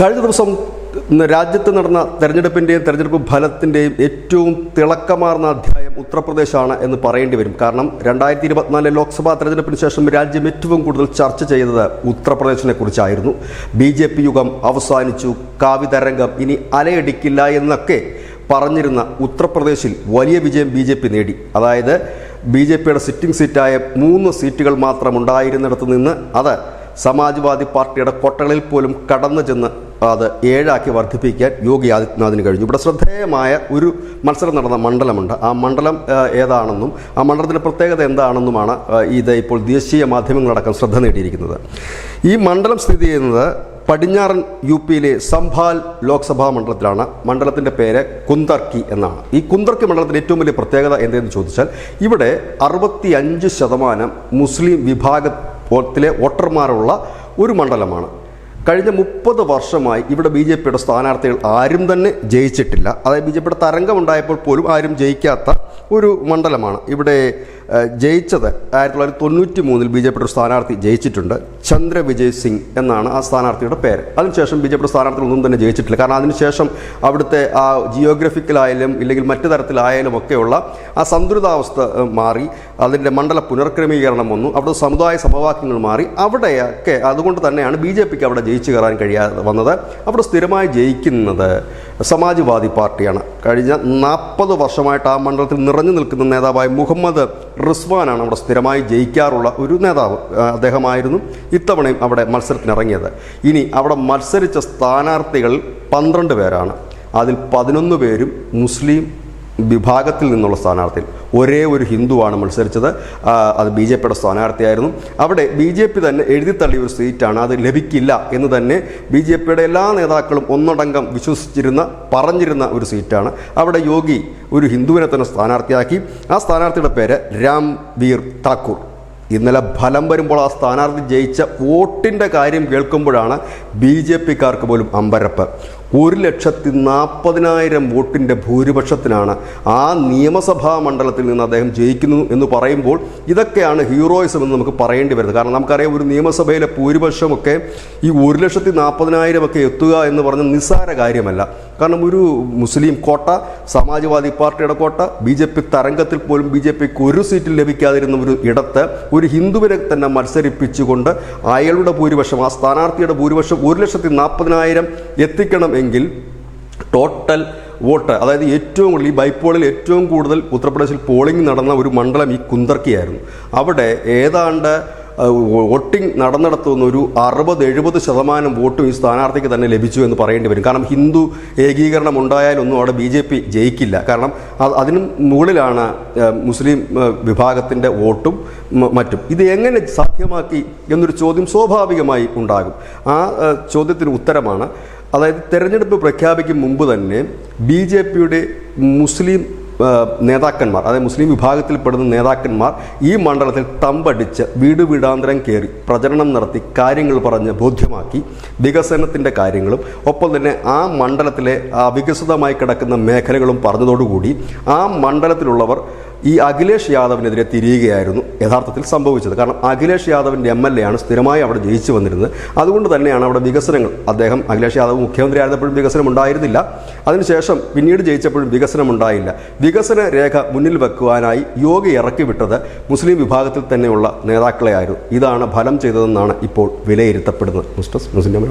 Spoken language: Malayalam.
കഴിഞ്ഞ ദിവസം രാജ്യത്ത് നടന്ന തെരഞ്ഞെടുപ്പ് ഫലത്തിൻ്റെയും ഏറ്റവും തിളക്കമാർന്ന അധ്യായം ഉത്തർപ്രദേശാണ് എന്ന് പറയേണ്ടി വരും. കാരണം 2024 ലോക്സഭാ തെരഞ്ഞെടുപ്പിന് ശേഷം രാജ്യം ഏറ്റവും കൂടുതൽ ചർച്ച ചെയ്തത് ഉത്തർപ്രദേശിനെ കുറിച്ചായിരുന്നു. BJP യുഗം അവസാനിച്ചു, കാവിതരംഗം ഇനി അലയടിക്കില്ല എന്നൊക്കെ പറഞ്ഞിരുന്ന ഉത്തർപ്രദേശിൽ വലിയ വിജയം BJP നേടി. അതായത് BJPയുടെ സിറ്റിംഗ് സീറ്റായ 3 സീറ്റുകൾ മാത്രം ഉണ്ടായിരുന്നിടത്ത് നിന്ന് അത് സമാജ്വാദി പാർട്ടിയുടെ കോട്ടകളിൽ പോലും കടന്നു ചെന്ന് അത് 7 ആക്കി വർദ്ധിപ്പിക്കാൻ യോഗി ആദിത്യനാഥിന് കഴിഞ്ഞു. ഇവിടെ ശ്രദ്ധേയമായ ഒരു മത്സരം നടന്ന മണ്ഡലമുണ്ട്. ആ മണ്ഡലം ഏതാണെന്നും ആ മണ്ഡലത്തിൻ്റെ പ്രത്യേകത എന്താണെന്നുമാണ് ഇത് ഇപ്പോൾ ദേശീയ മാധ്യമങ്ങളടക്കം ശ്രദ്ധ നേടിയിരിക്കുന്നത്. ഈ മണ്ഡലം സ്ഥിതി ചെയ്യുന്നത് പടിഞ്ഞാറൻ UPയിലെ സംഭാൽ ലോക്സഭാ മണ്ഡലത്തിലാണ്. മണ്ഡലത്തിൻ്റെ പേര് കുന്തർക്കി എന്നാണ്. ഈ കുന്തർക്കി മണ്ഡലത്തിൻ്റെ ഏറ്റവും വലിയ പ്രത്യേകത എന്തെന്ന് ചോദിച്ചാൽ ഇവിടെ 65% മുസ്ലിം വിഭാഗത്തിലെ വോട്ടർമാരുള്ള ഒരു മണ്ഡലമാണ്. കഴിഞ്ഞ 30 വർഷമായി ഇവിടെ BJPയുടെ സ്ഥാനാർത്ഥികൾ ആരും തന്നെ ജയിച്ചിട്ടില്ല. അതായത് BJPയുടെ തരംഗമുണ്ടായപ്പോൾ പോലും ആരും ജയിക്കാത്ത ഒരു മണ്ഡലമാണ്. ഇവിടെ ജയിച്ചത് 1993 BJPയുടെ ഒരു സ്ഥാനാർത്ഥി ജയിച്ചിട്ടുണ്ട്. ചന്ദ്ര വിജയ് സിംഗ് എന്നാണ് ആ സ്ഥാനാർത്ഥിയുടെ പേര്. അതിനുശേഷം BJPയുടെ സ്ഥാനാർത്ഥികളൊന്നും തന്നെ ജയിച്ചിട്ടില്ല. കാരണം അതിനുശേഷം അവിടുത്തെ ആ ജിയോഗ്രഫിക്കലായാലും ഇല്ലെങ്കിൽ മറ്റു തരത്തിലായാലും ഒക്കെയുള്ള ആ സന്തുലിതാവസ്ഥ മാറി, അതിൻ്റെ മണ്ഡല പുനർക്രമീകരണം വന്നു, അവിടെ സമുദായ സമവാക്യങ്ങൾ മാറി. അവിടെയൊക്കെ അതുകൊണ്ട് തന്നെയാണ് BJPക്ക് അവിടെ ജയിച്ചു കയറാൻ കഴിയാതെ വന്നത്. അവിടെ സ്ഥിരമായി ജയിക്കുന്നത് സമാജ്വാദി പാർട്ടിയാണ്. കഴിഞ്ഞ 40 വർഷമായിട്ട് ആ മണ്ഡലത്തിൽ നിറഞ്ഞു നിൽക്കുന്ന നേതാവായ മുഹമ്മദ് റിസ്വാനാണ് അവിടെ സ്ഥിരമായി ജയിക്കാറുള്ള ഒരു നേതാവ്. അദ്ദേഹമായിരുന്നു ഇത്തവണയും അവിടെ മത്സരത്തിനിറങ്ങിയത്. ഇനി അവിടെ മത്സരിച്ച സ്ഥാനാർത്ഥികൾ 12 പേരാണ്. അതിൽ 11 പേരും മുസ്ലിം വിഭാഗത്തിൽ നിന്നുള്ള സ്ഥാനാർത്ഥികൾ. ഒരേ ഒരു ഹിന്ദുവാണ് മത്സരിച്ചത്. അത് BJPയുടെ സ്ഥാനാർത്ഥിയായിരുന്നു. അവിടെ BJP തന്നെ എഴുതിത്തള്ളിയ ഒരു സീറ്റാണ്. അത് ലഭിക്കില്ല എന്ന് തന്നെ BJPയുടെ എല്ലാ നേതാക്കളും ഒന്നടങ്കം പറഞ്ഞിരുന്ന ഒരു സീറ്റാണ്. അവിടെ യോഗി ഒരു ഹിന്ദുവിനെ തന്നെ സ്ഥാനാർത്ഥിയാക്കി. ആ സ്ഥാനാർത്ഥിയുടെ പേര് രാംവീർ താക്കൂർ. ഇന്നലെ ഫലം വരുമ്പോൾ ആ സ്ഥാനാർത്ഥി ജയിച്ച വോട്ടിൻ്റെ കാര്യം കേൾക്കുമ്പോഴാണ് BJPക്കാർക്ക് പോലും അമ്പരപ്പ്. 1,40,000 വോട്ടിൻ്റെ ഭൂരിപക്ഷത്തിനാണ് ആ നിയമസഭാ മണ്ഡലത്തിൽ നിന്ന് അദ്ദേഹം ജയിക്കുന്നു എന്ന് പറയുമ്പോൾ ഇതൊക്കെയാണ് ഹീറോയിസം എന്ന് നമുക്ക് പറയേണ്ടി വരുന്നത്. കാരണം നമുക്കറിയാം, ഒരു നിയമസഭയിലെ ഭൂരിപക്ഷമൊക്കെ ഈ 1,40,000 ഒക്കെ എത്തുക എന്ന് പറഞ്ഞ നിസ്സാര കാര്യമല്ല. കാരണം ഒരു മുസ്ലിം കോട്ട, സമാജ്വാദി പാർട്ടിയുടെ കോട്ട, BJP തരംഗത്തിൽ പോലും BJPക്ക് ഒരു സീറ്റിൽ ലഭിക്കാതിരുന്ന ഒരു ഇടത്ത് ഒരു ഹിന്ദുവിനെ തന്നെ മത്സരിപ്പിച്ചുകൊണ്ട് അയാളുടെ ഭൂരിപക്ഷം, ആ സ്ഥാനാർത്ഥിയുടെ ഭൂരിപക്ഷം 1,40,000 എത്തിക്കണം എങ്കിൽ ടോട്ടൽ വോട്ട്, അതായത് ഏറ്റവും കൂടുതൽ ഈ ബൈപ്പോളിൽ ഏറ്റവും കൂടുതൽ ഉത്തർപ്രദേശിൽ പോളിംഗ് നടന്ന ഒരു മണ്ഡലം ഈ കുന്തർക്കിയായിരുന്നു. അവിടെ ഏതാണ്ട് വോട്ടിംഗ് നടന്നിടത്തുനിന്ന് ഒരു 60-70% വോട്ടും ഈ സ്ഥാനാർത്ഥിക്ക് തന്നെ ലഭിച്ചു എന്ന് പറയേണ്ടി വരും. കാരണം ഹിന്ദു ഏകീകരണം ഉണ്ടായാലൊന്നും അവിടെ BJP ജയിക്കില്ല. കാരണം അതിനും മുകളിലാണ് മുസ്ലിം വിഭാഗത്തിൻ്റെ വോട്ടും മറ്റും. ഇത് എങ്ങനെ സാധ്യമാക്കി എന്നൊരു ചോദ്യം സ്വാഭാവികമായി ഉണ്ടാകും. ആ ചോദ്യത്തിന് ഉത്തരമാണ്, അതായത് തെരഞ്ഞെടുപ്പ് പ്രഖ്യാപിക്കും മുമ്പ് തന്നെ BJPയുടെ മുസ്ലിം നേതാക്കന്മാർ, അതായത് മുസ്ലിം വിഭാഗത്തിൽപ്പെടുന്ന നേതാക്കന്മാർ ഈ മണ്ഡലത്തിൽ തമ്പടിച്ച് വീടാന്തരം കയറി പ്രചരണം നടത്തി കാര്യങ്ങൾ പറഞ്ഞ് ബോധ്യമാക്കി വികസനത്തിൻ്റെ കാര്യങ്ങളും ഒപ്പം തന്നെ ആ മണ്ഡലത്തിലെ അവികസിതമായി കിടക്കുന്ന മേഖലകളും പറഞ്ഞതോടുകൂടി ആ മണ്ഡലത്തിലുള്ളവർ ഈ അഖിലേഷ് യാദവിനെതിരെ തിരിയുകയായിരുന്നു യഥാർത്ഥത്തിൽ സംഭവിച്ചത്. കാരണം അഖിലേഷ് യാദവിൻ്റെ MLA ആണ് സ്ഥിരമായി അവിടെ ജയിച്ചു വന്നിരുന്നത്. അതുകൊണ്ട് തന്നെയാണ് അവിടെ വികസനങ്ങൾ, അഖിലേഷ് യാദവ് മുഖ്യമന്ത്രി ആയിരുന്നപ്പോഴും വികസനം ഉണ്ടായിരുന്നില്ല, അതിനുശേഷം പിന്നീട് ജയിച്ചപ്പോഴും വികസനം ഉണ്ടായില്ല. വികസന രേഖ മുന്നിൽ വെക്കുവാനായി യോഗി ഇറക്കിവിട്ടത് മുസ്ലിം വിഭാഗത്തിൽ തന്നെയുള്ള നേതാക്കളെയായിരുന്നു. ഇതാണ് ഫലം ചെയ്തതെന്നാണ് ഇപ്പോൾ വിലയിരുത്തപ്പെടുന്നത്. മുസ്ലിം